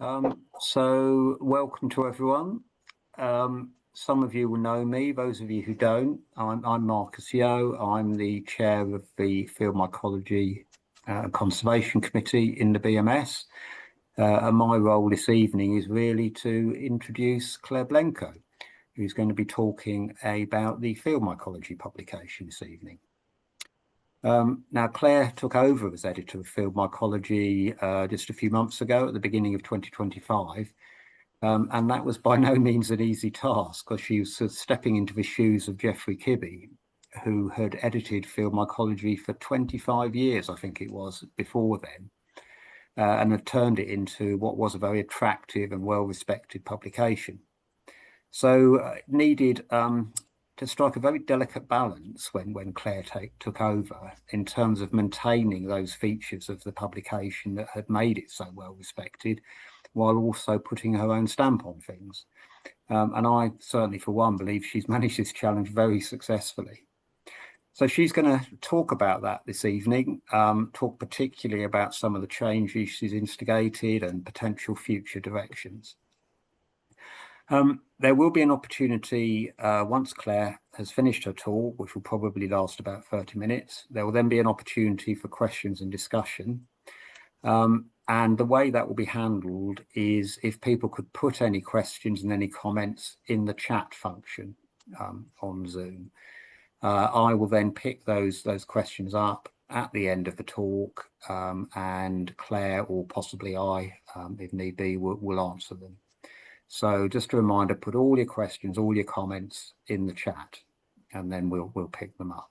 So welcome to everyone. Some of you will know me, those of you who don't. I'm Marcus Yeo. I'm the chair of the Field Mycology Conservation Committee in the BMS. And my role this evening is really to introduce Clare Blencowe, who's going to be talking about the Field Mycology publication this evening. Now, Clare took over as editor of Field Mycology just a few months ago at the beginning of 2025. And that was by no means an easy task, because she was sort of stepping into the shoes of Geoffrey Kibbe, who had edited Field Mycology for 25 years, I think it was, before then, and had turned it into what was a very attractive and well-respected publication. So it needed to strike a very delicate balance when Clare took over, in terms of maintaining those features of the publication that had made it so well respected, while also putting her own stamp on things. And I certainly, for one, believe she's managed this challenge very successfully. So she's going to talk about that this evening, talk particularly about some of the changes she's instigated and potential future directions. There will be an opportunity once Clare has finished her talk, which will probably last about 30 minutes. There will then be an opportunity for questions and discussion. And the way that will be handled is if people could put any questions and any comments in the chat function on Zoom. I will then pick those questions up at the end of the talk, and Clare, or possibly I, if need be, will answer them. So just a reminder, put all your questions, all your comments in the chat, and then we'll pick them up.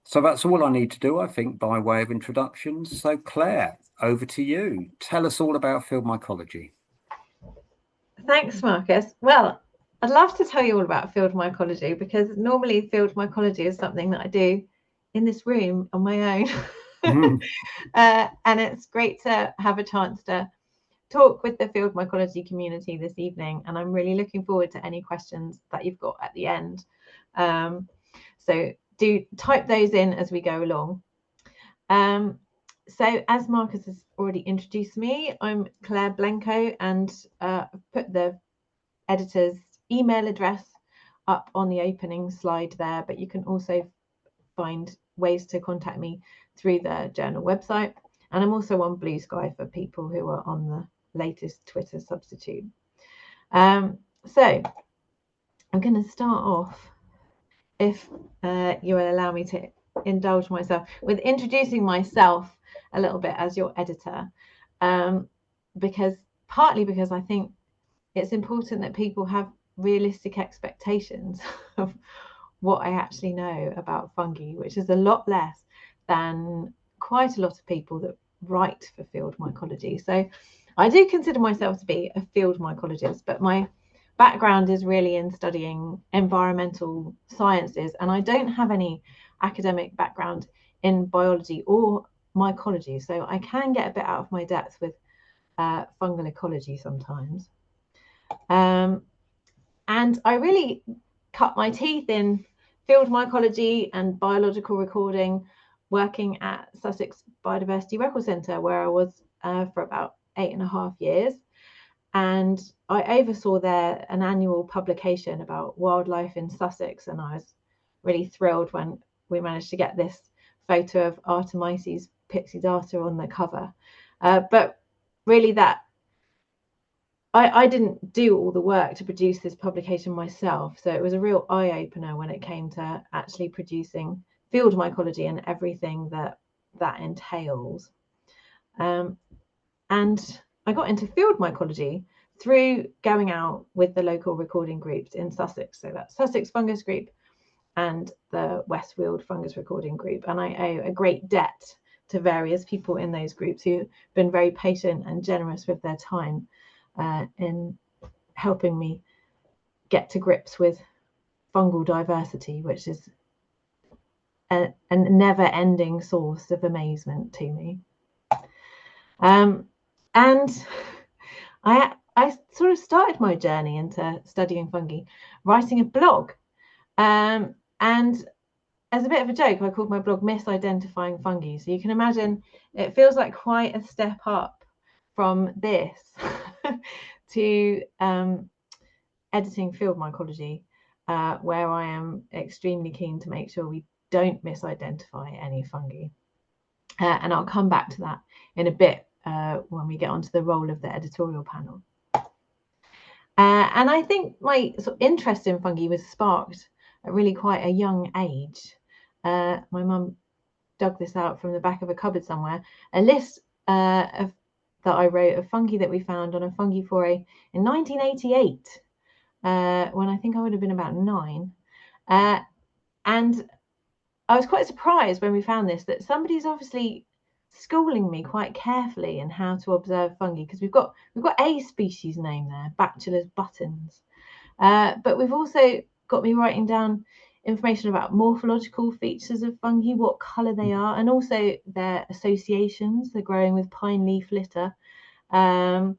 So that's all I need to do, I think, by way of introductions. So Clare, over to you. Tell us all about Field Mycology. Thanks, Marcus. Well, I'd love to tell you all about Field Mycology, because normally Field Mycology is something that I do in this room on my own. And it's great to have a chance to talk with the Field Mycology community this evening, and I'm really looking forward to any questions that you've got at the end. So do type those in as we go along. So as Marcus has already introduced me, I'm Clare Blencowe, and put the editor's email address up on the opening slide there, but you can also find ways to contact me through the journal website. And I'm also on Blue Sky for people who are on the latest Twitter substitute. So I'm going to start off, if you will allow me to indulge myself, with introducing myself a little bit as your editor, partly because I think it's important that people have realistic expectations of what I actually know about fungi, which is a lot less than quite a lot of people that write for Field Mycology. So I do consider myself to be a field mycologist, but my background is really in studying environmental sciences, and I don't have any academic background in biology or mycology, so I can get a bit out of my depth with fungal ecology sometimes. And I really cut my teeth in field mycology and biological recording working at Sussex Biodiversity Record Centre, where I was for about 8.5 years. And I oversaw there an annual publication about wildlife in Sussex, and I was really thrilled when we managed to get this photo of Artemisi's pixidata on the cover. But really that I didn't do all the work to produce this publication myself, so it was a real eye-opener when it came to actually producing field mycology and everything that entails. And I got into field mycology through going out with the local recording groups in Sussex, so that's Sussex Fungus Group and the Westfield Fungus Recording Group, and I owe a great debt to various people in those groups who've been very patient and generous with their time in helping me get to grips with fungal diversity, which is a never-ending source of amazement to me. And I sort of started my journey into studying fungi writing a blog, and as a bit of a joke, I called my blog Misidentifying Fungi. So you can imagine it feels like quite a step up from this to editing Field Mycology, where I am extremely keen to make sure we don't misidentify any fungi. And I'll come back to that in a bit when we get onto the role of the editorial panel. And I think my sort of interest in fungi was sparked at really quite a young age. My mum dug this out from the back of a cupboard somewhere, a list that I wrote of fungi that we found on a fungi foray in 1988, when I think I would have been about 9. And I was quite surprised when we found this, that somebody's obviously schooling me quite carefully in how to observe fungi, because we've got a species name there, Bachelor's buttons, but we've also got me writing down information about morphological features of fungi, what colour they are, and also their associations. They're growing with pine leaf litter, and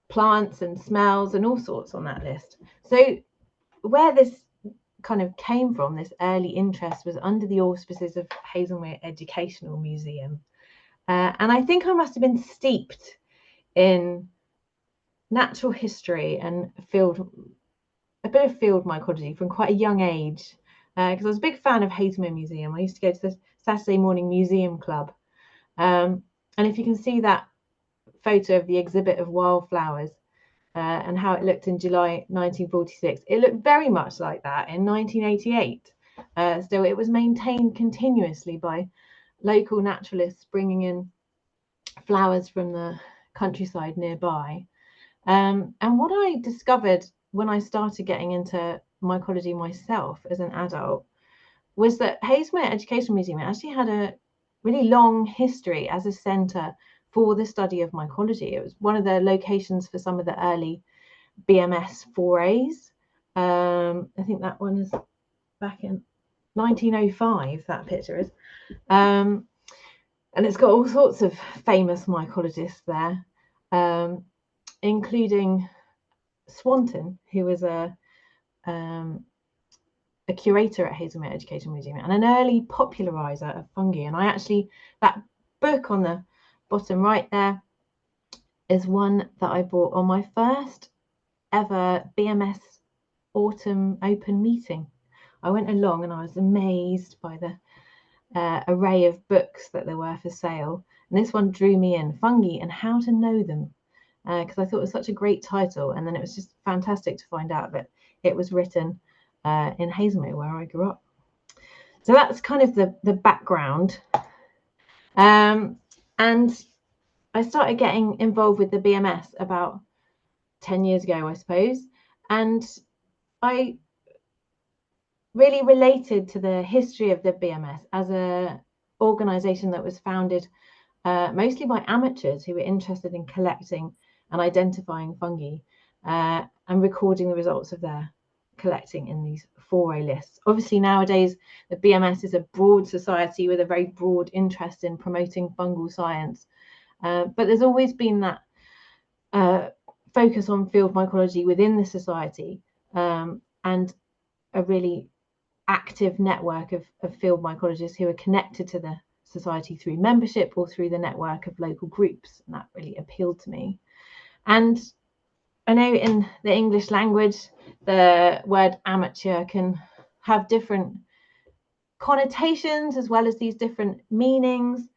plants and smells and all sorts on that list. So where this kind of came from, this early interest, was under the auspices of Hazelmere Educational Museum, and I think I must have been steeped in natural history and a bit of field mycology from quite a young age, because I was a big fan of Hazelmere Museum. I used to go to the Saturday morning museum club, and if you can see that photo of the exhibit of wildflowers and how it looked in July 1946, it looked very much like that in 1988. So it was maintained continuously by local naturalists bringing in flowers from the countryside nearby. And what I discovered when I started getting into mycology myself as an adult was that Hazelmere Educational Museum actually had a really long history as a centre for the study of mycology. It was one of the locations for some of the early BMS forays. I think that one is back in 1905, that picture is. And it's got all sorts of famous mycologists there, including Swanton, who was a curator at Hazelmere Educational Museum and an early popularizer of fungi. And I actually, that book on the bottom right there is one that I bought on my first ever BMS autumn open meeting. I went along and I was amazed by the array of books that there were for sale. And this one drew me in, Fungi and How to Know Them, because I thought it was such a great title. And then it was just fantastic to find out that it was written in Hazelmere, where I grew up. So that's kind of the background. And I started getting involved with the BMS about 10 years ago, I suppose. And I really related to the history of the BMS as an organisation that was founded mostly by amateurs who were interested in collecting and identifying fungi and recording the results of their collecting in these foray lists. Obviously, nowadays, the BMS is a broad society with a very broad interest in promoting fungal science. But there's always been that focus on field mycology within the society, and a really active network of field mycologists who are connected to the society through membership or through the network of local groups. And that really appealed to me. And I know in the English language, the word amateur can have different connotations as well as these different meanings,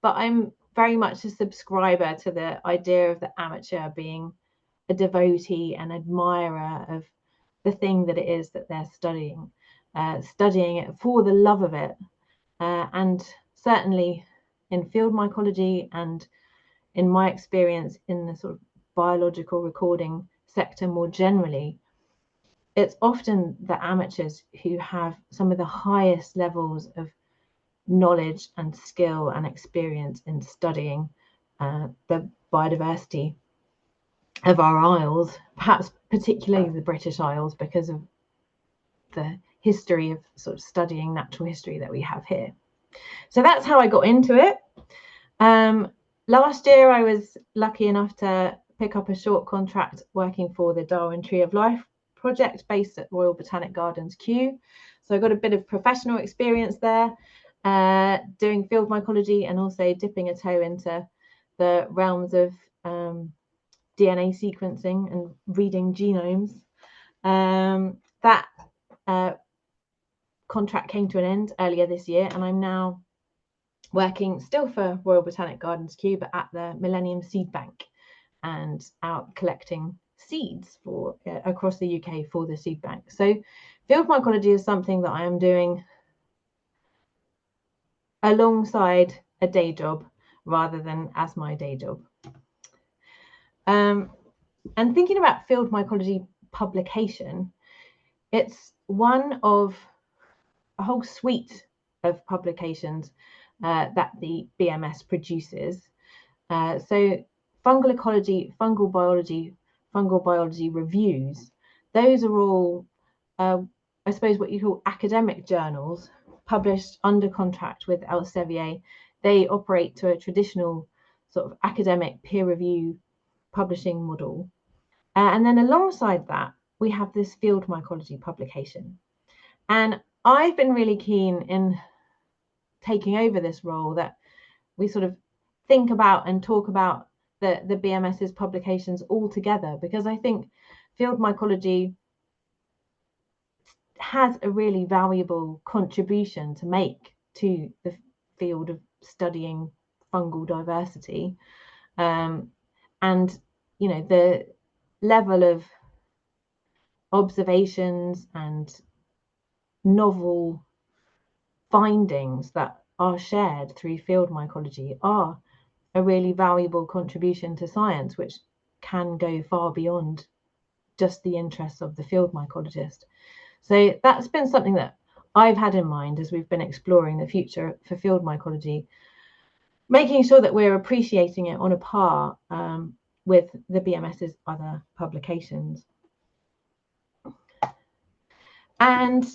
but I'm very much a subscriber to the idea of the amateur being a devotee and admirer of the thing that it is that they're studying it for the love of it. And certainly in field mycology and in my experience in the sort of biological recording sector more generally, it's often the amateurs who have some of the highest levels of knowledge and skill and experience in studying the biodiversity of our isles, perhaps particularly the British Isles, because of the history of sort of studying natural history that we have here. So that's how I got into it. Last year, I was lucky enough to pick up a short contract working for the Darwin Tree of Life project based at Royal Botanic Gardens, Kew. So I got a bit of professional experience there, doing field mycology and also dipping a toe into the realms of DNA sequencing and reading genomes. That contract came to an end earlier this year, and I'm now working still for Royal Botanic Gardens Kew, but at the Millennium Seed Bank, and out collecting seeds for across the UK for the seed bank. So field mycology is something that I am doing alongside a day job rather than as my day job. And thinking about field mycology publication, it's one of a whole suite of publications that the BMS produces. So fungal ecology, fungal biology reviews, those are all, I suppose, what you call academic journals published under contract with Elsevier. They operate to a traditional sort of academic peer review publishing model. And then alongside that, we have this field mycology publication. And I've been really keen in taking over this role that we sort of think about and talk about the BMS's publications all together, because I think field mycology has a really valuable contribution to make to the field of studying fungal diversity. And, you know, the level of observations and novel findings that are shared through field mycology are a really valuable contribution to science, which can go far beyond just the interests of the field mycologist. So that's been something that I've had in mind as we've been exploring the future for field mycology, making sure that we're appreciating it on a par with the BMS's other publications. And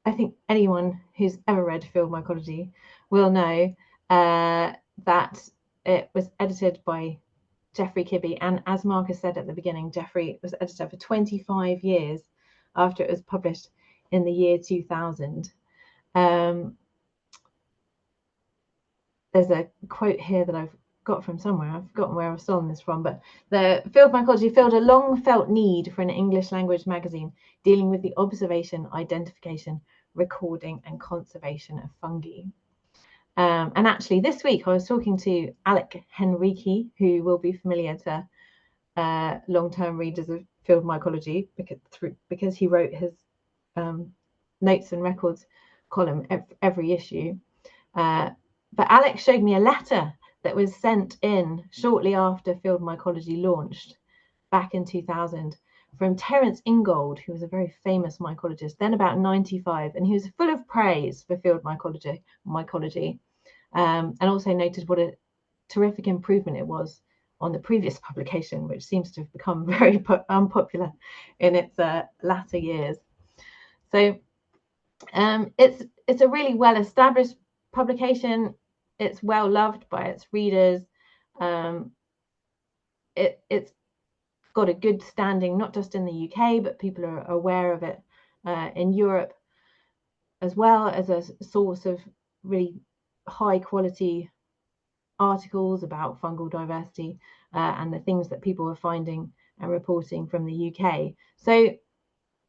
I think anyone who's ever read Field Mycology will know that it was edited by Geoffrey Kibbe. And as Marcus said at the beginning, Geoffrey was editor for 25 years after it was published in the year 2000. There's a quote here that I've got from somewhere. I've forgotten where I've stolen this from, but the Field Mycology filled a long felt need for an English language magazine dealing with the observation, identification, recording and conservation of fungi. And actually this week I was talking to Alec Henrique, who will be familiar to long-term readers of Field Mycology because he wrote his notes and records column every issue. But Alec showed me a letter that was sent in shortly after Field Mycology launched back in 2000 from Terence Ingold, who was a very famous mycologist, then about 95, and he was full of praise for field mycology, and also noted what a terrific improvement it was on the previous publication, which seems to have become very unpopular in its latter years. So it's a really well-established publication. It's well loved by its readers. It's got a good standing, not just in the UK, but people are aware of it in Europe, as well as a source of really high quality articles about fungal diversity and the things that people are finding and reporting from the UK. So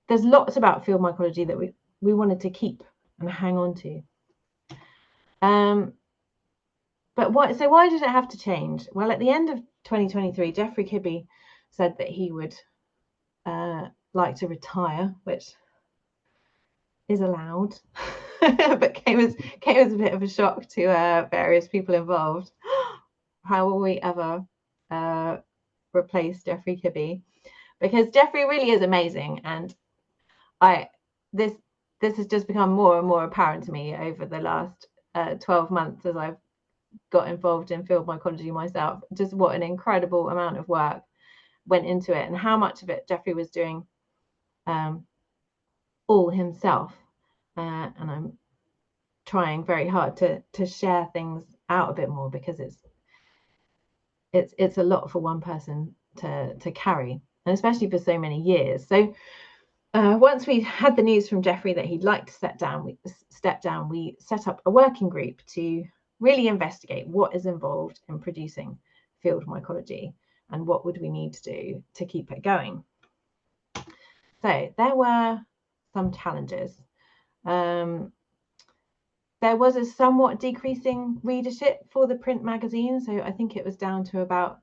there's lots about field mycology that we wanted to keep and hang on to. But why did it have to change? Well, at the end of 2023, Geoffrey Kibbe said that he would like to retire, which is allowed, but came as a bit of a shock to various people involved. How will we ever replace Geoffrey Kibbe? Because Geoffrey really is amazing, and this has just become more and more apparent to me over the last 12 months as I've got involved in field mycology myself. Just what an incredible amount of work went into it, and how much of it Geoffrey was doing all himself. And I'm trying very hard to share things out a bit more, because it's a lot for one person to carry, and especially for so many years. So once we had the news from Geoffrey that he'd like to step down, we set up a working group to really investigate what is involved in producing field mycology and what would we need to do to keep it going. So there were some challenges. There was a somewhat decreasing readership for the print magazine. So I think it was down to about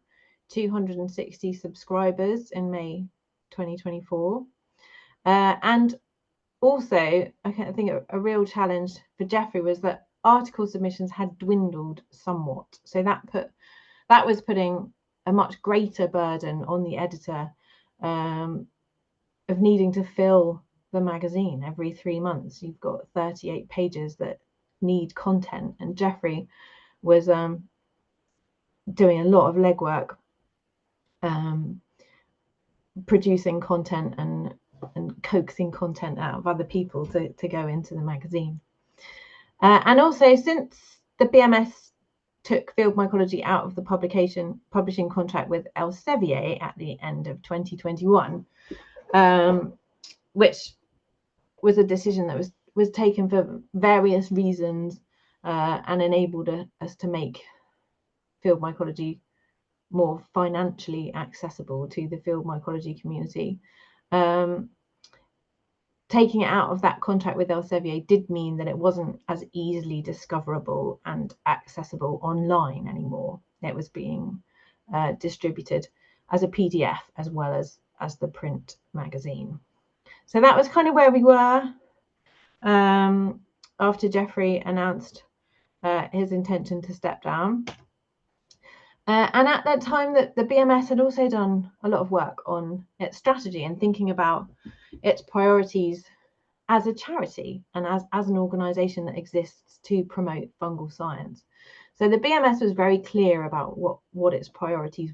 260 subscribers in May 2024. And also, I think a real challenge for Geoffrey was that article submissions had dwindled somewhat. So that was putting a much greater burden on the editor of needing to fill the magazine every 3 months. You've got 38 pages that need content, and Geoffrey was doing a lot of legwork, producing content and coaxing content out of other people to go into the magazine. And also, since the BMS took Field Mycology out of the publishing contract with Elsevier at the end of 2021, which was a decision that was taken for various reasons and enabled us to make field mycology more financially accessible to the field mycology community. Taking it out of that contract with Elsevier did mean that it wasn't as easily discoverable and accessible online anymore. It was being distributed as a PDF as well as the print magazine. So that was kind of where we were after Geoffrey announced his intention to step down. And at that time, the BMS had also done a lot of work on its strategy and thinking about its priorities as a charity and as an organisation that exists to promote fungal science. So the BMS was very clear about what its priorities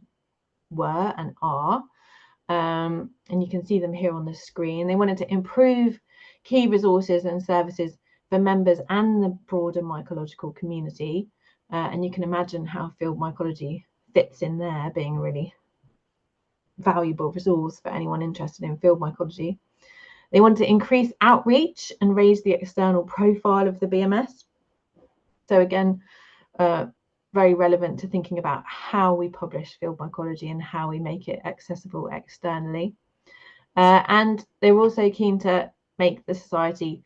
were and are. And you can see them here on the screen. They wanted to improve key resources and services for members and the broader mycological community. And you can imagine how field mycology fits in there, being a really valuable resource for anyone interested in field mycology. They wanted to increase outreach and raise the external profile of the BMS. So again, very relevant to thinking about how we publish field mycology and how we make it accessible externally. And they were also keen to make the society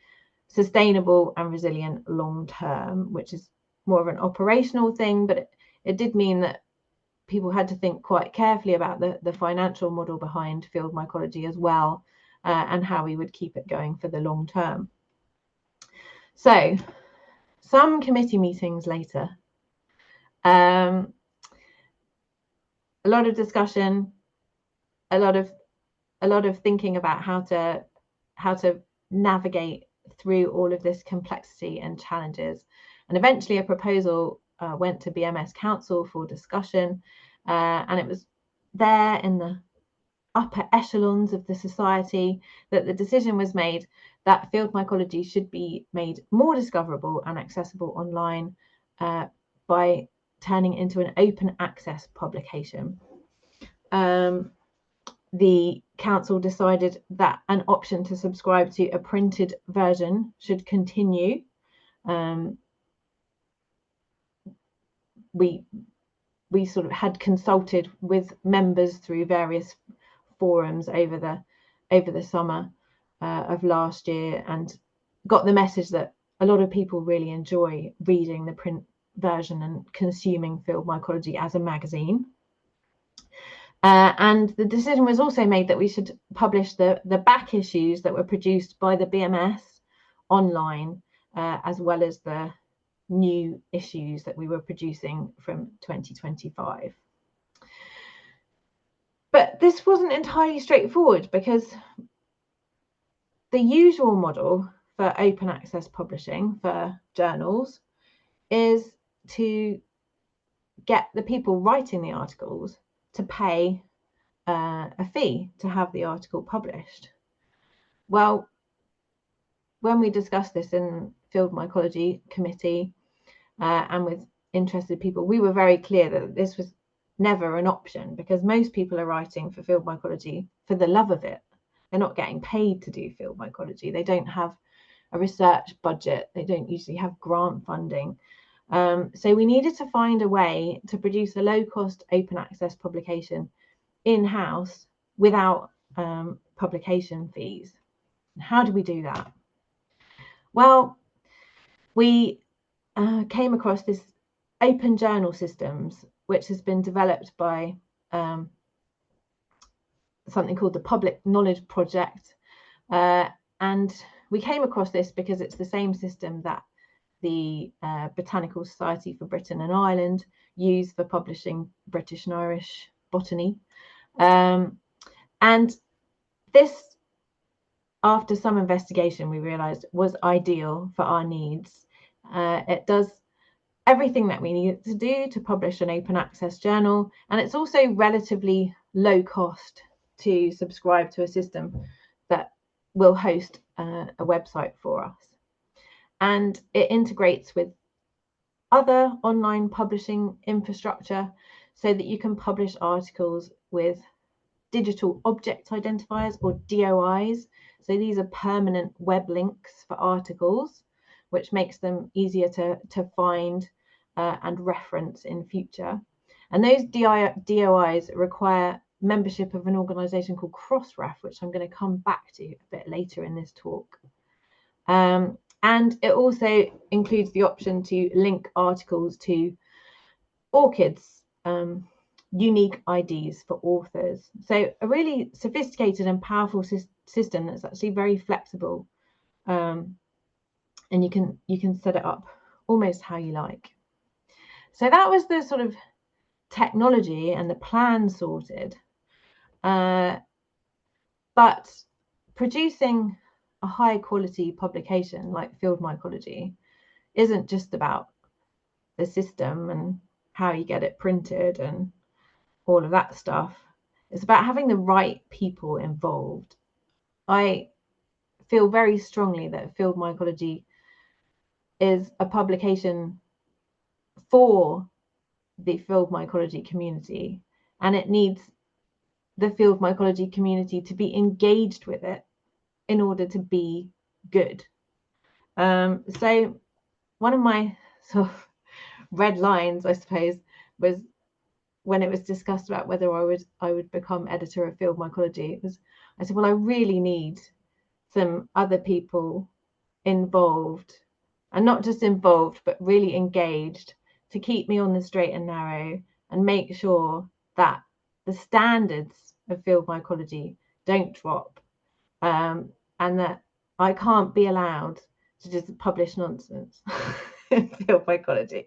sustainable and resilient long term, which is more of an operational thing, but it did mean that people had to think quite carefully about the financial model behind field mycology as well, and how we would keep it going for the long term. So some committee meetings later, a lot of discussion, a lot of thinking about how to navigate through all of this complexity and challenges. And eventually a proposal went to BMS Council for discussion, and it was there in the upper echelons of the society that the decision was made that field mycology should be made more discoverable and accessible online by turning into an open access publication. The council decided that an option to subscribe to a printed version should continue. We sort of had consulted with members through various forums over the summer of last year and got the message that a lot of people really enjoy reading the print version and consuming field mycology as a magazine. And the decision was also made that we should publish the back issues that were produced by the BMS online, as well as the new issues that we were producing from 2025. But this wasn't entirely straightforward, because the usual model for open access publishing for journals is to get the people writing the articles to pay a fee to have the article published. Well, when we discussed this in Field Mycology Committee and with interested people, we were very clear that this was never an option, because most people are writing for field mycology for the love of it. They're not getting paid to do field mycology. They don't have a research budget. They don't usually have grant funding. So we needed to find a way to produce a low-cost open access publication in-house without publication fees. How do we do that? Well, we came across this open journal systems, which has been developed by something called the Public Knowledge Project. And we came across this because it's the same system that the Botanical Society for Britain and Ireland use for publishing British and Irish botany. And this, after some investigation, we realized was ideal for our needs. It does everything that we need to do to publish an open access journal, and it's also relatively low cost to subscribe to a system that will host a website for us. And it integrates with other online publishing infrastructure so that you can publish articles with digital object identifiers, or DOIs. So these are permanent web links for articles, which makes them easier to find and reference in future. And those DOIs require membership of an organisation called Crossref, which I'm going to come back to a bit later in this talk. And it also includes the option to link articles to ORCID's unique IDs for authors. So a really sophisticated and powerful system that's actually very flexible, and you can set it up almost how you like. So that was the sort of technology and the plan sorted. But producing a high quality publication like Field Mycology isn't just about the system and how you get it printed and all of that stuff. It's about having the right people involved. I feel very strongly that Field Mycology is a publication for the field mycology community, and it needs the field mycology community to be engaged with it in order to be good. So one of my sort of red lines, I suppose, was when it was discussed about whether I would become editor of Field Mycology. I said, well, I really need some other people involved, and not just involved, but really engaged, to keep me on the straight and narrow and make sure that the standards of Field Mycology don't drop, and that I can't be allowed to just publish nonsense in Field Mycology.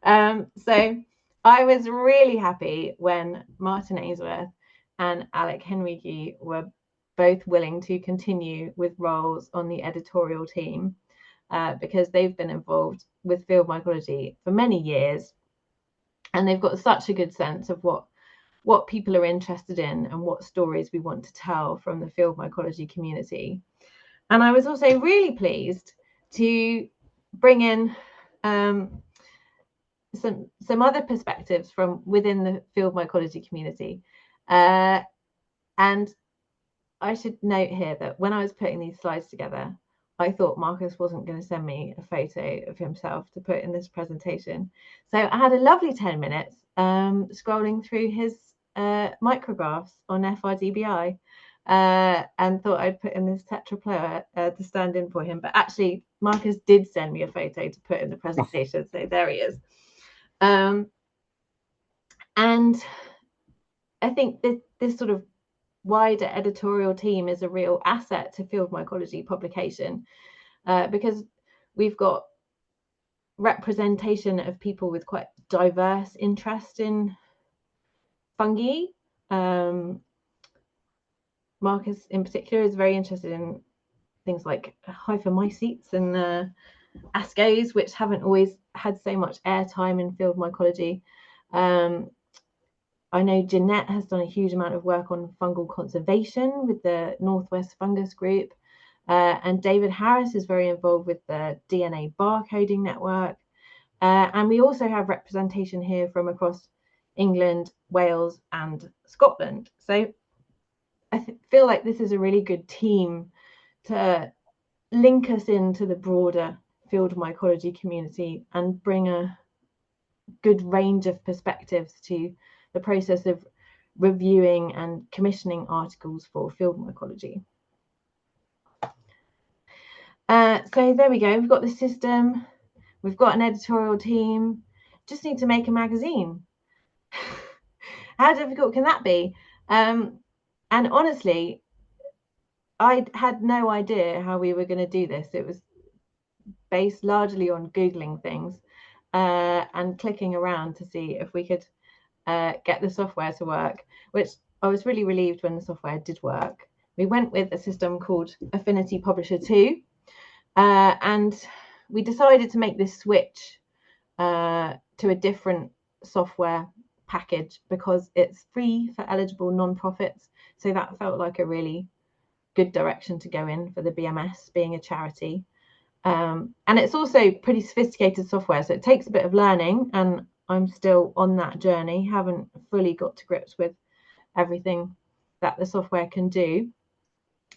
So I was really happy when Martin Ainsworth and Alec Henrique were both willing to continue with roles on the editorial team, because they've been involved with Field Mycology for many years, and they've got such a good sense of what people are interested in and what stories we want to tell from the Field Mycology community. And I was also really pleased to bring in some other perspectives from within the Field Mycology community. And I should note here that when I was putting these slides together, I thought Marcus wasn't going to send me a photo of himself to put in this presentation. So I had a lovely 10 minutes scrolling through his micrographs on FRDBI, and thought I'd put in this tetraploa to stand in for him. But actually, Marcus did send me a photo to put in the presentation. So there he is. And I think this sort of wider editorial team is a real asset to Field Mycology publication, because we've got representation of people with quite diverse interest in fungi. Marcus in particular is very interested in things like hyphomycetes and ascos, which haven't always had so much airtime in Field Mycology. I know Jeanette has done a huge amount of work on fungal conservation with the Northwest Fungus Group, and David Harris is very involved with the DNA barcoding network. And we also have representation here from across England, Wales, and Scotland. So I feel like this is a really good team to link us into the broader field mycology community and bring a good range of perspectives to the process of reviewing and commissioning articles for field mycology. So there we go, we've got the system, we've got an editorial team, just need to make a magazine. How difficult can that be? And honestly, I had no idea how we were going to do this. It was based largely on Googling things and clicking around to see if we could get the software to work, which I was really relieved when the software did work. We went with a system called Affinity Publisher 2, and we decided to make this switch to a different software package because it's free for eligible non-profits. So that felt like a really good direction to go in for the BMS being a charity. And it's also pretty sophisticated software, so it takes a bit of learning, and I'm still on that journey, haven't fully got to grips with everything that the software can do,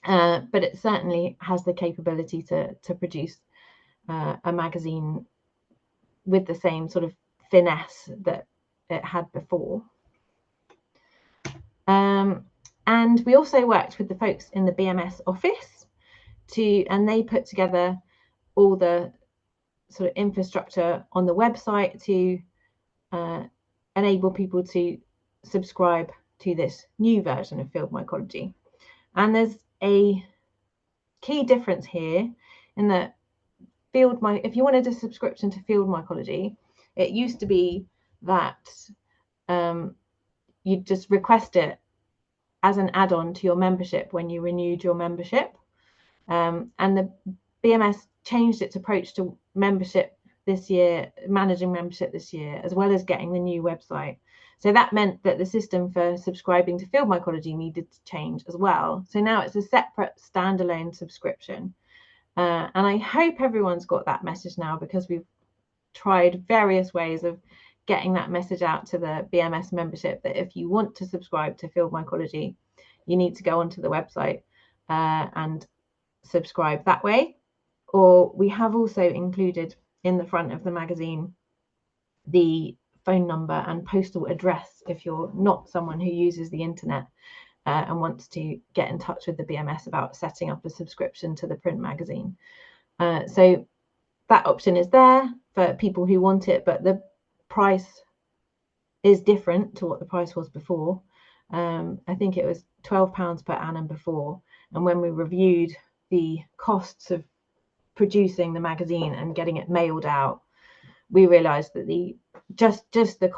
but it certainly has the capability to produce a magazine with the same sort of finesse that it had before. And we also worked with the folks in the BMS office and they put together all the sort of infrastructure on the website to enable people to subscribe to this new version of Field Mycology. And there's a key difference here in that if you wanted a subscription to Field Mycology, it used to be that you'd just request it as an add-on to your membership when you renewed your membership. And the BMS changed its approach to membership this year, managing membership this year, as well as getting the new website. So that meant that the system for subscribing to Field Mycology needed to change as well. So now it's a separate standalone subscription. And I hope everyone's got that message now, because we've tried various ways of getting that message out to the BMS membership that if you want to subscribe to Field Mycology, you need to go onto the website and subscribe that way. Or we have also included in the front of the magazine the phone number and postal address if you're not someone who uses the internet and wants to get in touch with the BMS about setting up a subscription to the print magazine. So that option is there for people who want it, but the price is different to what the price was before. I think it was £12 per annum before, and when we reviewed the costs of producing the magazine and getting it mailed out, we realized that just the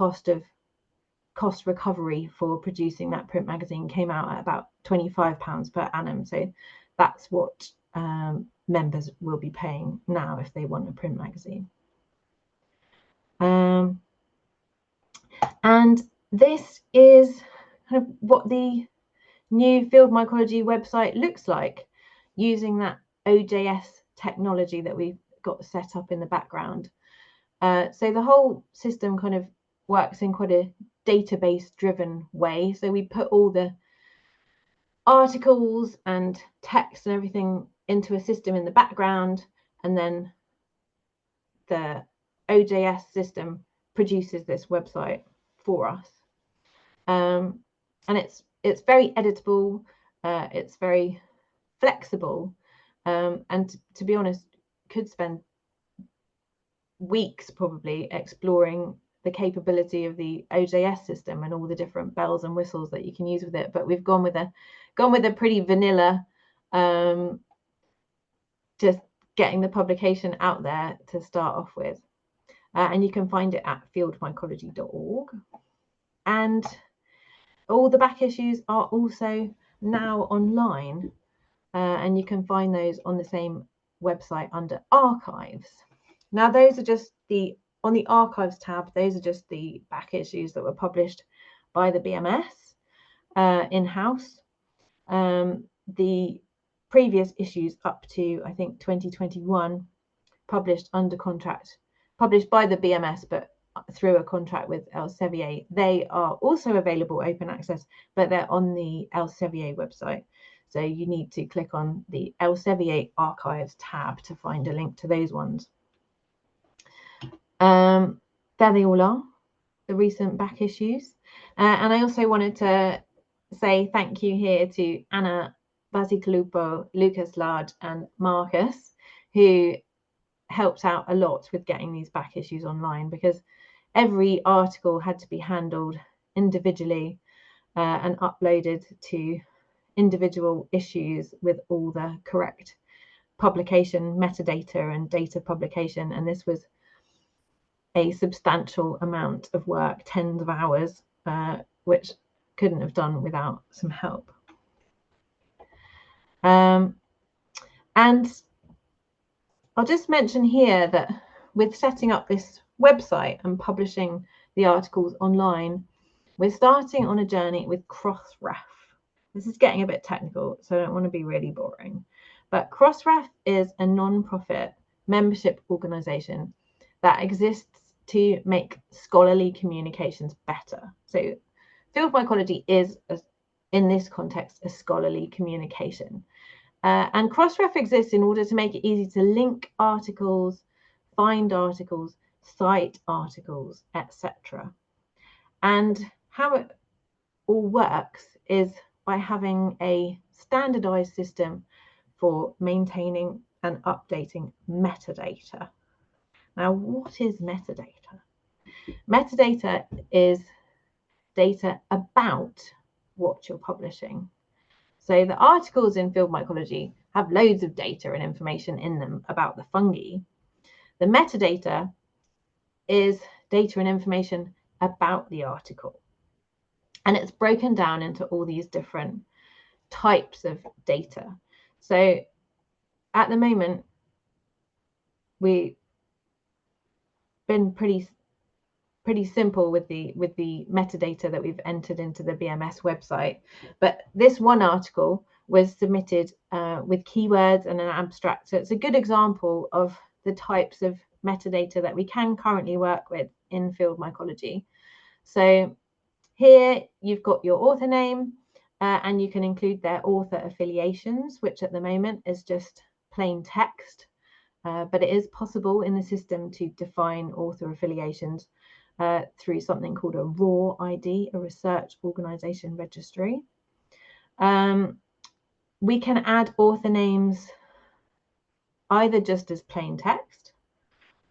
cost recovery for producing that print magazine came out at about £25 per annum. So that's what members will be paying now if they want a print magazine. And this is kind of what the new Field Mycology website looks like, using that OJS technology that we've got set up in the background. So the whole system kind of works in quite a database driven way. So we put all the articles and text and everything into a system in the background, and then the OJS system produces this website for us. And it's very editable, it's very flexible, and to be honest, could spend weeks probably exploring the capability of the OJS system and all the different bells and whistles that you can use with it. But we've gone with a pretty vanilla, just getting the publication out there to start off with. And you can find it at fieldmycology.org. And all the back issues are also now online, and you can find those on the same website under archives. Now, those are just on the archives tab, those are just the back issues that were published by the BMS in-house. The previous issues up to, I think, 2021, published under contract, published by the BMS, but through a contract with Elsevier. They are also available open access, but they're on the Elsevier website. So you need to click on the Elsevier archives tab to find a link to those ones. There they all are, the recent back issues. And I also wanted to say thank you here to Anna Basicalupo, Lucas Large, and Marcus, who helped out a lot with getting these back issues online, because every article had to be handled individually and uploaded to individual issues with all the correct publication metadata and data publication. And this was a substantial amount of work, tens of hours, which couldn't have done without some help. And I'll just mention here that with setting up this website and publishing the articles online, we're starting on a journey with Crossref. This is getting a bit technical, so I don't want to be really boring. But Crossref is a non-profit membership organisation that exists to make scholarly communications better. So field mycology is, in this context, a scholarly communication. And Crossref exists in order to make it easy to link articles, find articles, cite articles, etc. And how it all works is by having a standardized system for maintaining and updating metadata. Now, what is metadata? Metadata is data about what you're publishing. So the articles in Field Mycology have loads of data and information in them about the fungi. The metadata is data and information about the article. And it's broken down into all these different types of data. So at the moment, we've been pretty simple with the metadata that we've entered into the BMS website. But this one article was submitted with keywords and an abstract. So it's a good example of the types of metadata that we can currently work with in Field Mycology. So here you've got your author name, and you can include their author affiliations, which at the moment is just plain text. But it is possible in the system to define author affiliations through something called a RAW ID, a Research Organisation Registry. We can add author names either just as plain text,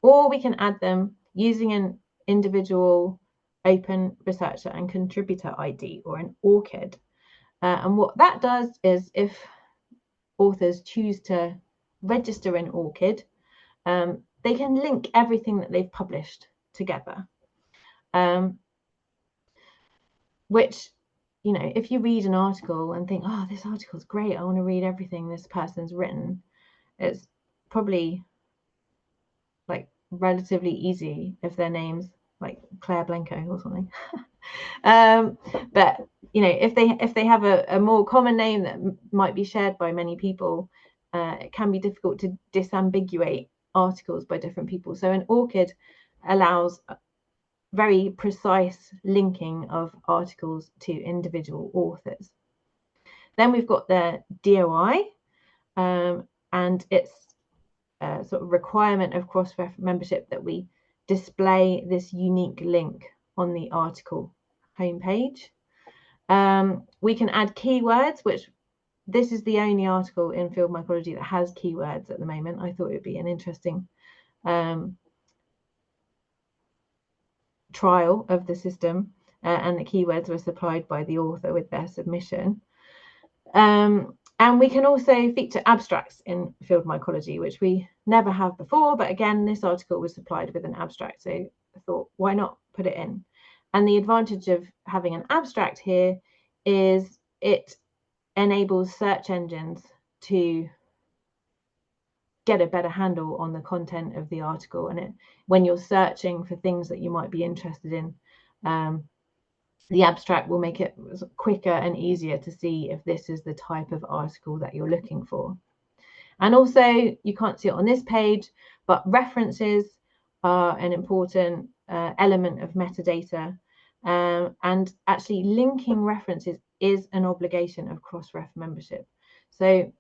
or we can add them using an individual open researcher and contributor ID, or an ORCID. And what that does is, if authors choose to register an ORCID, they can link everything that they've published together. Which, you know, if you read an article and think, oh, this article's great, I want to read everything this person's written, it's probably like relatively easy if their name's like Clare Blencowe or something. But you know, if they have a more common name that might be shared by many people, it can be difficult to disambiguate articles by different people. So an ORCID allows very precise linking of articles to individual authors. Then we've got the DOI, and it's a sort of requirement of Crossref membership that we display this unique link on the article homepage. We can add keywords, which this is the only article in Field Mycology that has keywords at the moment. I thought it would be an interesting trial of the system, and the keywords were supplied by the author with their submission. And we can also feature abstracts in Field Mycology, which we never have before, but again, this article was supplied with an abstract, so I thought, why not put it in? And the advantage of having an abstract here is it enables search engines to get a better handle on the content of the article, and when you're searching for things that you might be interested in, the abstract will make it quicker and easier to see if this is the type of article that you're looking for. And also, you can't see it on this page, but references are an important element of metadata, and actually linking references is an obligation of Crossref membership. So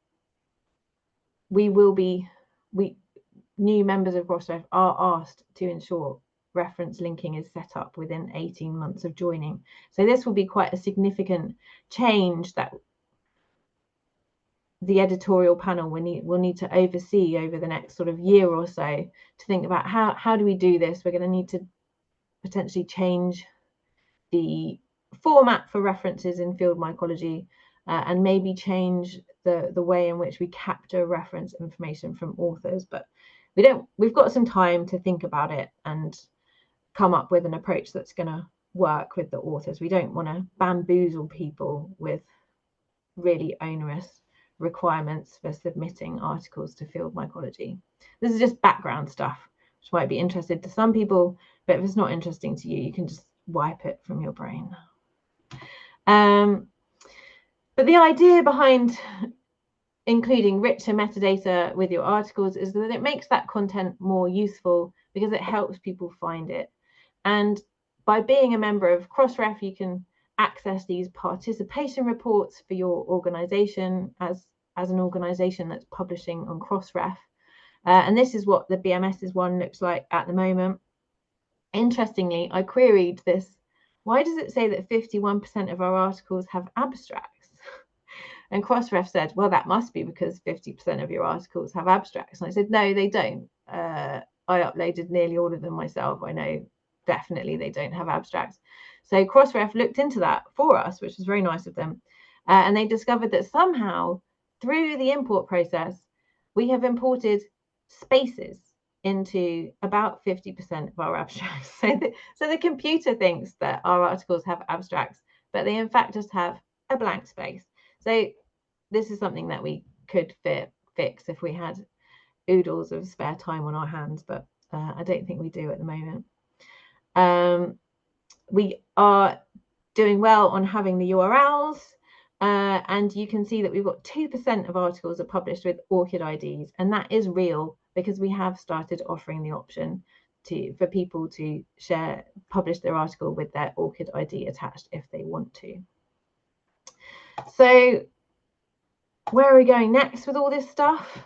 new members of Crossref are asked to ensure reference linking is set up within 18 months of joining. So this will be quite a significant change that the editorial panel will need to oversee over the next sort of year or so, to think about how do we do this. We're going to need to potentially change the format for references in field mycology, and maybe change the way in which we capture reference information from authors. But we've got some time to think about it and come up with an approach that's going to work with the authors. We don't want to bamboozle people with really onerous requirements for submitting articles to field mycology. This is just background stuff which might be interesting to some people, but if it's not interesting to you, you can just wipe it from your brain. But the idea behind including richer metadata with your articles is that it makes that content more useful, because it helps people find it. And by being a member of Crossref, you can access these participation reports for your organization as an organization that's publishing on Crossref. And this is what the BMS's one looks like at the moment. Interestingly, I queried this. Why does it say that 51% of our articles have abstracts? And Crossref said, well, that must be because 50% of your articles have abstracts. And I said, no, they don't. I uploaded nearly all of them myself. I know definitely they don't have abstracts. So Crossref looked into that for us, which was very nice of them. And they discovered that somehow through the import process, we have imported spaces into about 50% of our abstracts. So the computer thinks that our articles have abstracts, but they in fact just have a blank space. So this is something that we could fix if we had oodles of spare time on our hands, but I don't think we do at the moment. We are doing well on having the URLs, and you can see that we've got 2% of articles are published with ORCID IDs, and that is real because we have started offering the option for people to publish their article with their ORCID ID attached if they want to. So where are we going next with all this stuff?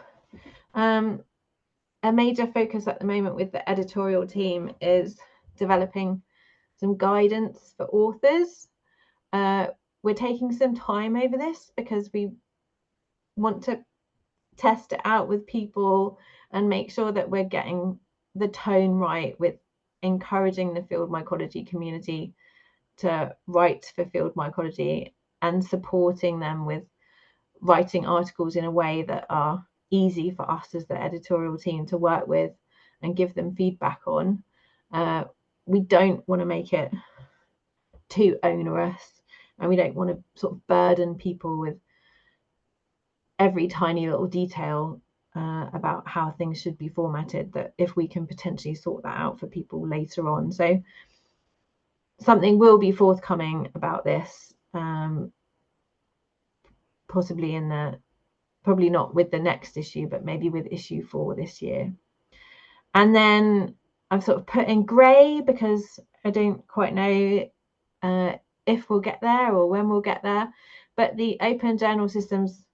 A major focus at the moment with the editorial team is developing some guidance for authors. We're taking some time over this because we want to test it out with people and make sure that we're getting the tone right with encouraging the field mycology community to write for field mycology and supporting them with writing articles in a way that are easy for us as the editorial team to work with and give them feedback on. We don't want to make it too onerous, and we don't want to sort of burden people with every tiny little detail about how things should be formatted, that if we can potentially sort that out for people later on. So something will be forthcoming about this, possibly probably not with the next issue, but maybe with issue 4 this year. And then I've sort of put in grey because I don't quite know if we'll get there or when we'll get there, but the Open Journal Systems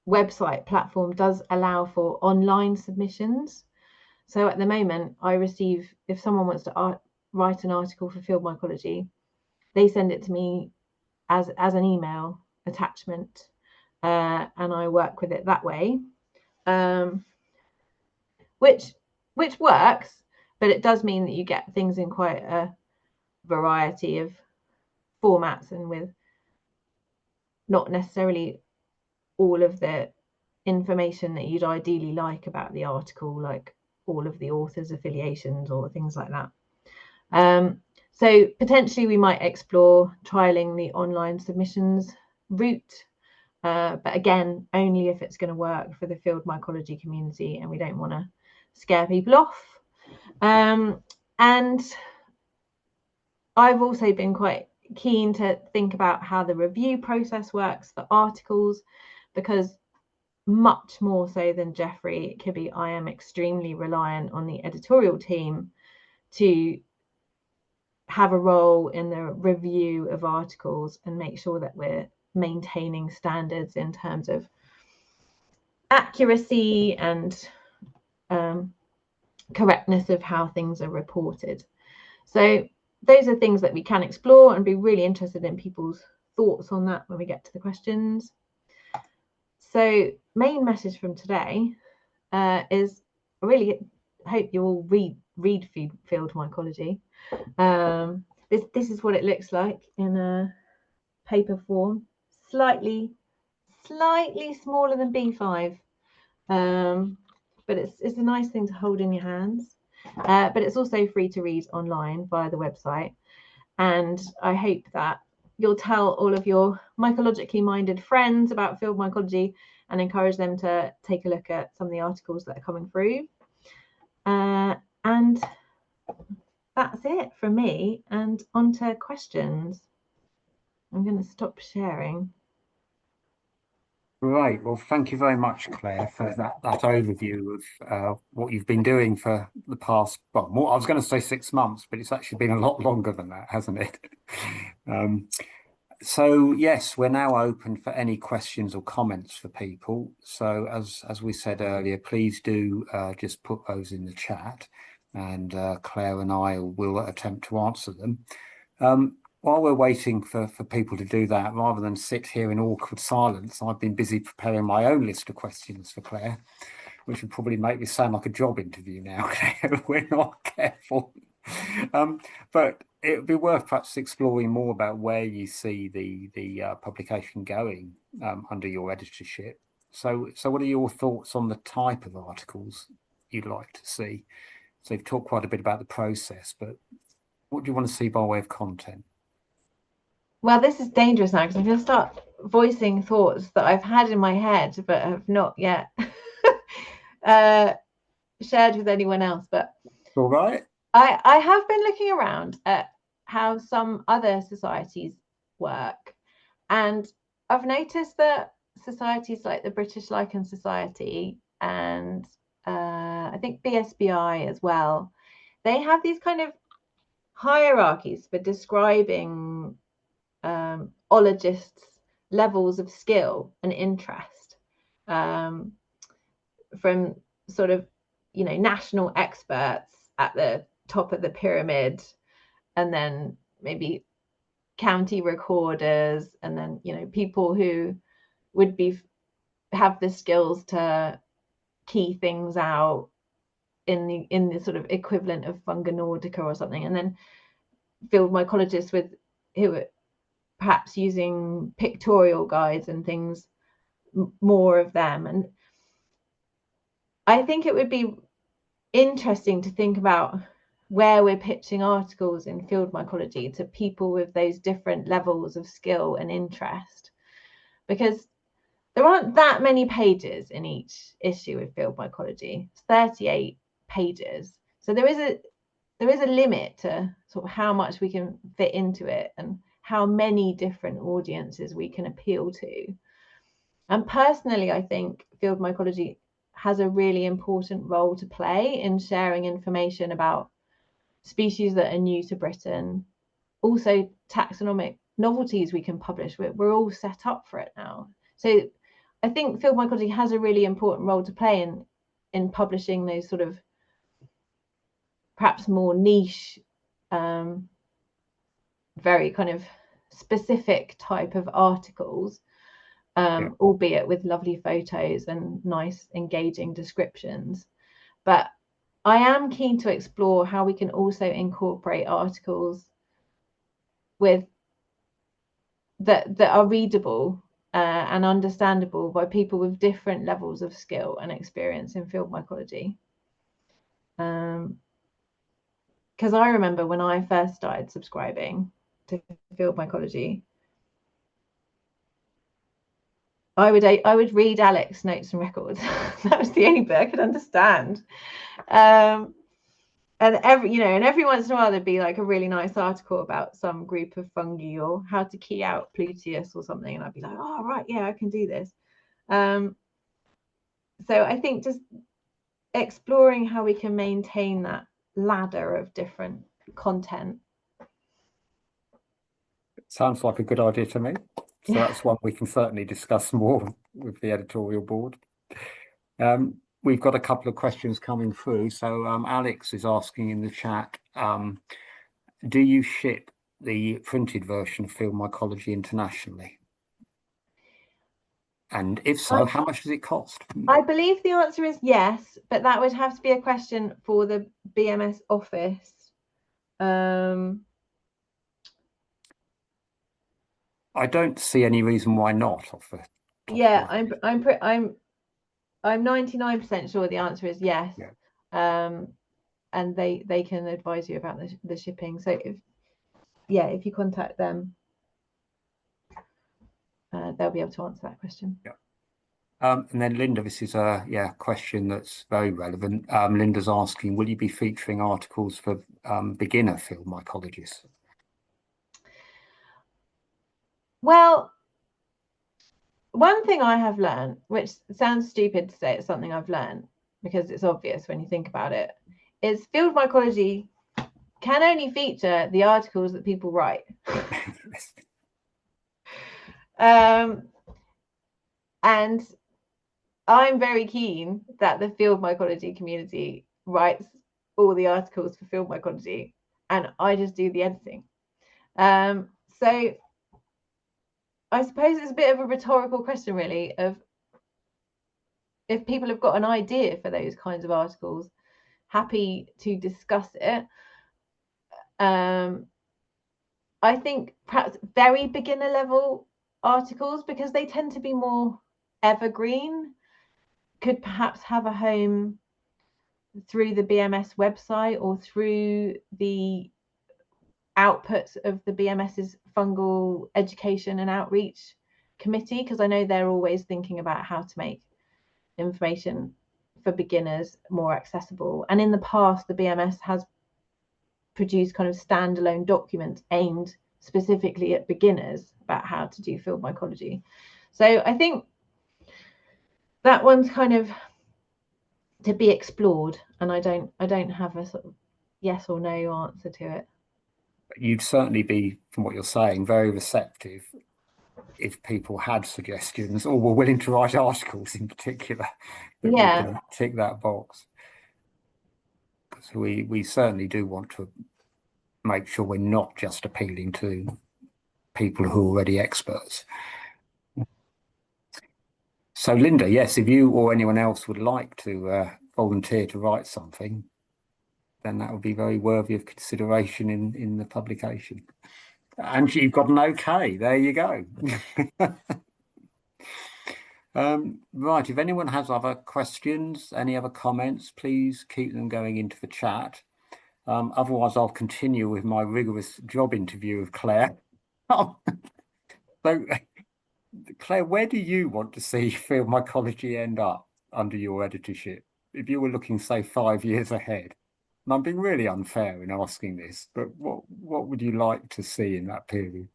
website platform does allow for online submissions. So at the moment, I receive, if someone wants to write an article for Field Mycology, they send it to me as an email attachment, and I work with it that way, which works, but it does mean that you get things in quite a variety of formats and with not necessarily all of the information that you'd ideally like about the article, like all of the author's affiliations or things like that. So potentially we might explore trialing the online submissions route, but again, only if it's going to work for the field mycology community and we don't want to scare people off. And I've also been quite keen to think about how the review process works for articles, because much more so than Jeffrey Kibbe, I am extremely reliant on the editorial team to have a role in the review of articles and make sure that we're maintaining standards in terms of accuracy and correctness of how things are reported. So those are things that we can explore, and be really interested in people's thoughts on that when we get to the questions. So main message from today is I really hope you all read Field Mycology. This is what it looks like in a paper form, slightly smaller than B5, but it's a nice thing to hold in your hands. But it's also free to read online via the website, and I hope that you'll tell all of your mycologically minded friends about Field Mycology and encourage them to take a look at some of the articles that are coming through. And that's it from me, and on to questions. I'm going to stop sharing. Great. Well, thank you very much, Claire, for that overview of what you've been doing for the past, well, more, I was going to say 6 months, but it's actually been a lot longer than that, hasn't it? So yes, we're now open for any questions or comments for people. So as we said earlier, please do just put those in the chat, and Claire and I will attempt to answer them. While we're waiting for people to do that, rather than sit here in awkward silence, I've been busy preparing my own list of questions for Claire, which would probably make this sound like a job interview now, Claire, if we're not careful. But it would be worth perhaps exploring more about where you see the publication going under your editorship. So what are your thoughts on the type of articles you'd like to see? So you've talked quite a bit about the process, but what do you want to see by way of content? Well, this is dangerous now, because I'm going to start voicing thoughts that I've had in my head but have not yet shared with anyone else. But all right, I have been looking around at how some other societies work, and I've noticed that societies like the British Lichen Society and I think BSBI as well, they have these kind of hierarchies for describing ologists' levels of skill and interest, from sort of, you know, national experts at the top of the pyramid, and then maybe county recorders, and then, you know, people who would have the skills to key things out in the sort of equivalent of Funga Nordica or something, and then field mycologists who are perhaps using pictorial guides and things, more of them. And I think it would be interesting to think about where we're pitching articles in field mycology to people with those different levels of skill and interest, because there aren't that many pages in each issue of field mycology. It's 38 pages, so there is a limit to sort of how much we can fit into it and how many different audiences we can appeal to. And personally, I think field mycology has a really important role to play in sharing information about species that are new to Britain, also taxonomic novelties we can publish. We're all set up for it now. So I think field mycology has a really important role to play in publishing those sort of perhaps more niche, very kind of specific type of articles, albeit with lovely photos and nice engaging descriptions. But I am keen to explore how we can also incorporate articles with that are readable and understandable by people with different levels of skill and experience in field mycology. Because I remember when I first started subscribing to field mycology, I would read Alex Notes and Records. That was the only bit I could understand. And every once in a while there'd be like a really nice article about some group of fungi or how to key out Pluteus or something, and I'd be like, oh right, yeah, I can do this. So I think just exploring how we can maintain that ladder of different content. sounds like a good idea to me. So that's one we can certainly discuss more with the editorial board. we've got a couple of questions coming through. So Alex is asking in the chat, do you ship the printed version of Field Mycology internationally? And if so, how much does it cost? I believe the answer is yes, but that would have to be a question for the BMS office. I don't see any reason why not. Yeah, I'm 99% sure the answer is yes. Yeah. And they can advise you about the shipping. So if you contact them, they'll be able to answer that question. Yeah. And then Linda, this is a question that's very relevant. Linda's asking, will you be featuring articles for beginner field mycologists? Well, one thing I have learned, which sounds stupid to say it's something I've learned because it's obvious when you think about it, is field mycology can only feature the articles that people write. And I'm very keen that the field mycology community writes all the articles for field mycology, and I just do the editing. So I suppose it's a bit of a rhetorical question, really, of if people have got an idea for those kinds of articles, happy to discuss it. I think perhaps very beginner level articles, because they tend to be more evergreen, could perhaps have a home through the BMS website or through the outputs of the BMS's fungal education and outreach committee, because I know they're always thinking about how to make information for beginners more accessible. And in the past, the BMS has produced kind of standalone documents aimed specifically at beginners about how to do field mycology. So I think that one's kind of to be explored, and I don't have a sort of yes or no answer to it. You'd certainly be, from what you're saying, very receptive if people had suggestions or were willing to write articles in particular that we can tick that box. Because we certainly do want to make sure we're not just appealing to people who are already experts. So Linda, yes, if you or anyone else would like to volunteer to write something, then that would be very worthy of consideration in the publication. And you've got an okay, there you go. Right, if anyone has other questions, any other comments, please keep them going into the chat. Otherwise, I'll continue with my rigorous job interview of Clare. So, Clare, where do you want to see field mycology end up under your editorship? If you were looking, say, 5 years ahead, and I'm being really unfair in asking this, but what would you like to see in that period?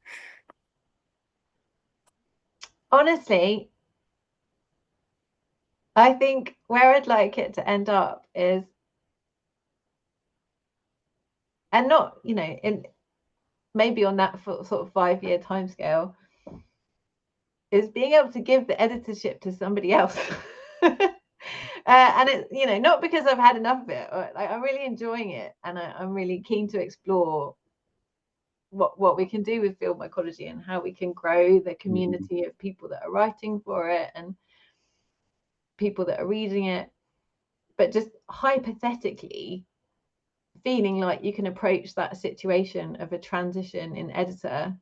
Honestly, I think where I'd like it to end up is, and not, in maybe on that sort of 5-year timescale, is being able to give the editorship to somebody else. And it's, not because I've had enough of it. I'm really enjoying it, and I'm really keen to explore what we can do with field mycology and how we can grow the community of people that are writing for it and people that are reading it. But just hypothetically, feeling like you can approach that situation of a transition in editor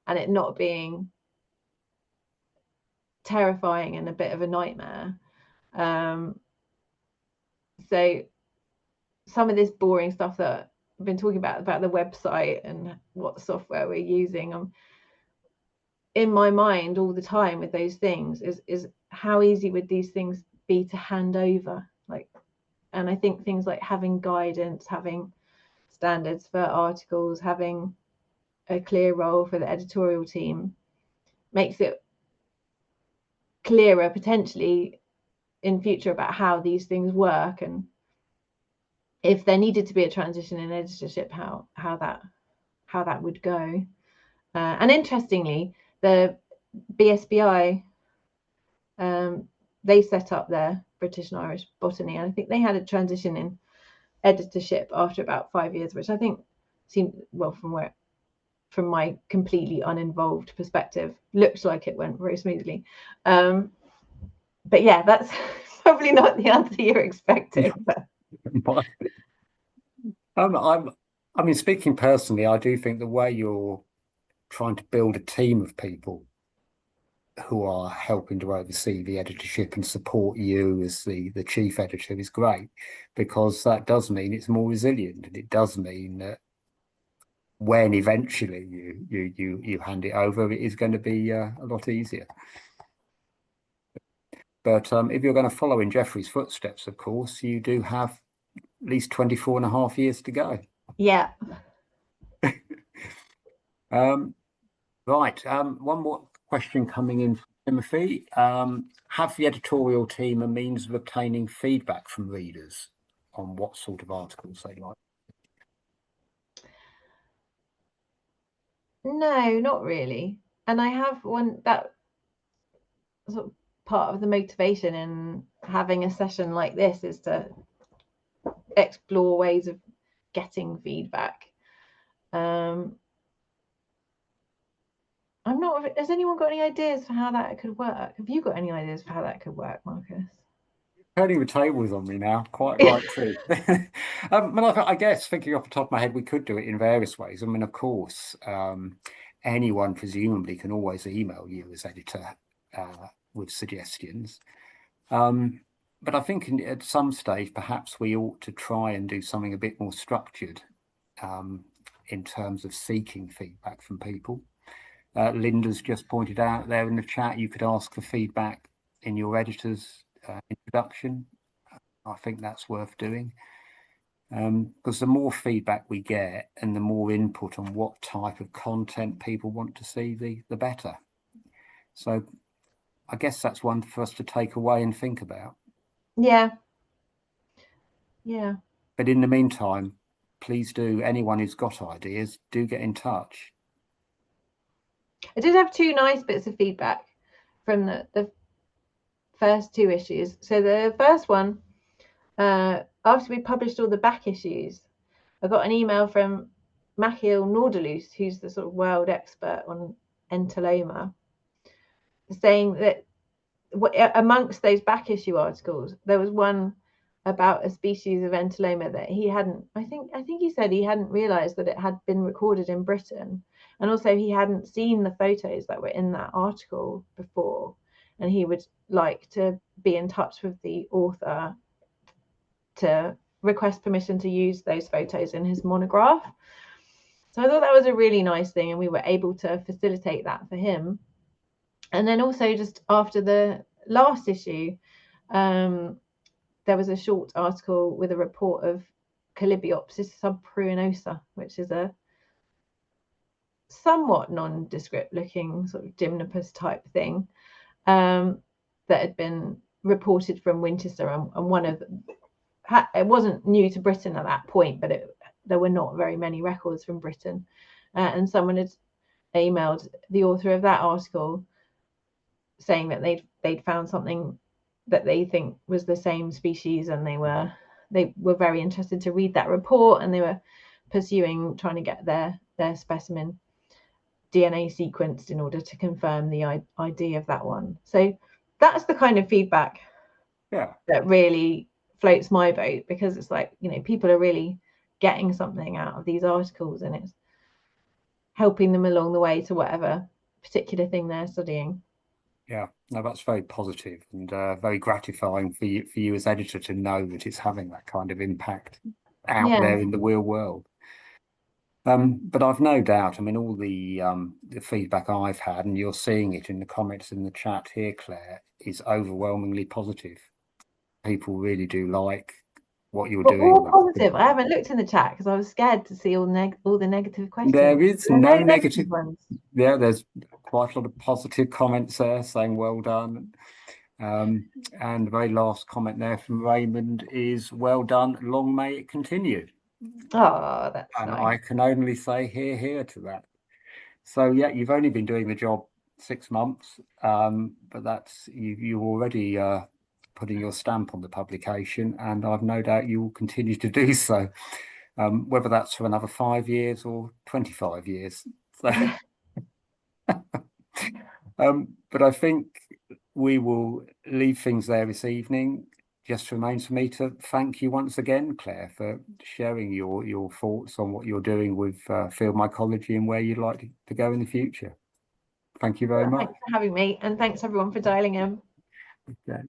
and it not being terrifying and a bit of a nightmare. So some of this boring stuff that I've been talking about the website and what software we're using, in my mind all the time with those things is how easy would these things be to hand over? And I think things like having guidance, having standards for articles, having a clear role for the editorial team makes it clearer potentially in future about how these things work, and if there needed to be a transition in editorship, how that would go. And interestingly, the BSBI they set up their British and Irish Botany, and I think they had a transition in editorship after about 5 years, which I think seemed, well, from my completely uninvolved perspective, looked like it went very smoothly. But yeah, that's probably not the answer you're expecting. I mean, speaking personally, I do think the way you're trying to build a team of people who are helping to oversee the editorship and support you as the chief editor is great, because that does mean it's more resilient, and it does mean that when eventually you hand it over, it is going to be a lot easier. But if you're going to follow in Geoffrey's footsteps, of course, you do have at least 24 and a half years to go. Yeah. Right. One more question coming in from Timothy. Have the editorial team a means of obtaining feedback from readers on what sort of articles they like? No, not really. And I have one that sort of part of the motivation in having a session like this is to explore ways of getting feedback. I'm not. Has anyone got any ideas for how that could work? Have you got any ideas for how that could work, Marcus? Turning the tables on me now, quite right too. I guess thinking off the top of my head, we could do it in various ways. I mean, of course, anyone presumably can always email you as editor with suggestions. But I think at some stage, perhaps we ought to try and do something a bit more structured in terms of seeking feedback from people. Linda's just pointed out there in the chat, you could ask for feedback in your editor's introduction. I think that's worth doing, because the more feedback we get and the more input on what type of content people want to see, the better. So I guess that's one for us to take away and think about. Yeah. But in the meantime, please do, anyone who's got ideas, do get in touch. I did have 2 nice bits of feedback from the first 2 issues. So the first one, after we published all the back issues, I got an email from Michiel Noorderloos, who's the sort of world expert on entoloma, saying that amongst those back issue articles, there was one about a species of entoloma that he hadn't, I think he said he hadn't realized that it had been recorded in Britain, and also he hadn't seen the photos that were in that article before, and he would like to be in touch with the author to request permission to use those photos in his monograph. So I thought that was a really nice thing, and we were able to facilitate that for him. And then also, just after the last issue, there was a short article with a report of Calibiopsis subpruinosa, which is a somewhat nondescript looking sort of gymnopus type thing, that had been reported from Winchester, and one of it wasn't new to Britain at that point, but there were not very many records from Britain, and someone had emailed the author of that article saying that they'd found something that they think was the same species, and they were very interested to read that report, and they were trying to get their specimen DNA sequenced in order to confirm the ID of that one. So that's the kind of feedback that really floats my boat, because it's like, people are really getting something out of these articles, and it's helping them along the way to whatever particular thing they're studying. Yeah, no, that's very positive and very gratifying for you as editor to know that it's having that kind of impact out there in the real world. But I've no doubt, I mean, all the feedback I've had, and you're seeing it in the comments in the chat here, Claire, is overwhelmingly positive. People really do like what you're doing. All positive. I haven't looked in the chat because I was scared to see all the negative questions. There is no negative ones. Yeah, there's quite a lot of positive comments there saying well done. And the very last comment there from Raymond is well done, long may it continue. Oh, that's nice. I can only say hear to that. So yeah, you've only been doing the job 6 months, but that's you're already putting your stamp on the publication, and I've no doubt you will continue to do so, whether that's for another 5 years or 25 years. So, but I think we will leave things there this evening. Just remains for me to thank you once again, Claire, for sharing your thoughts on what you're doing with field mycology and where you'd like to go in the future. Thank you very much. Thanks for having me, and thanks everyone for dialing in. Okay.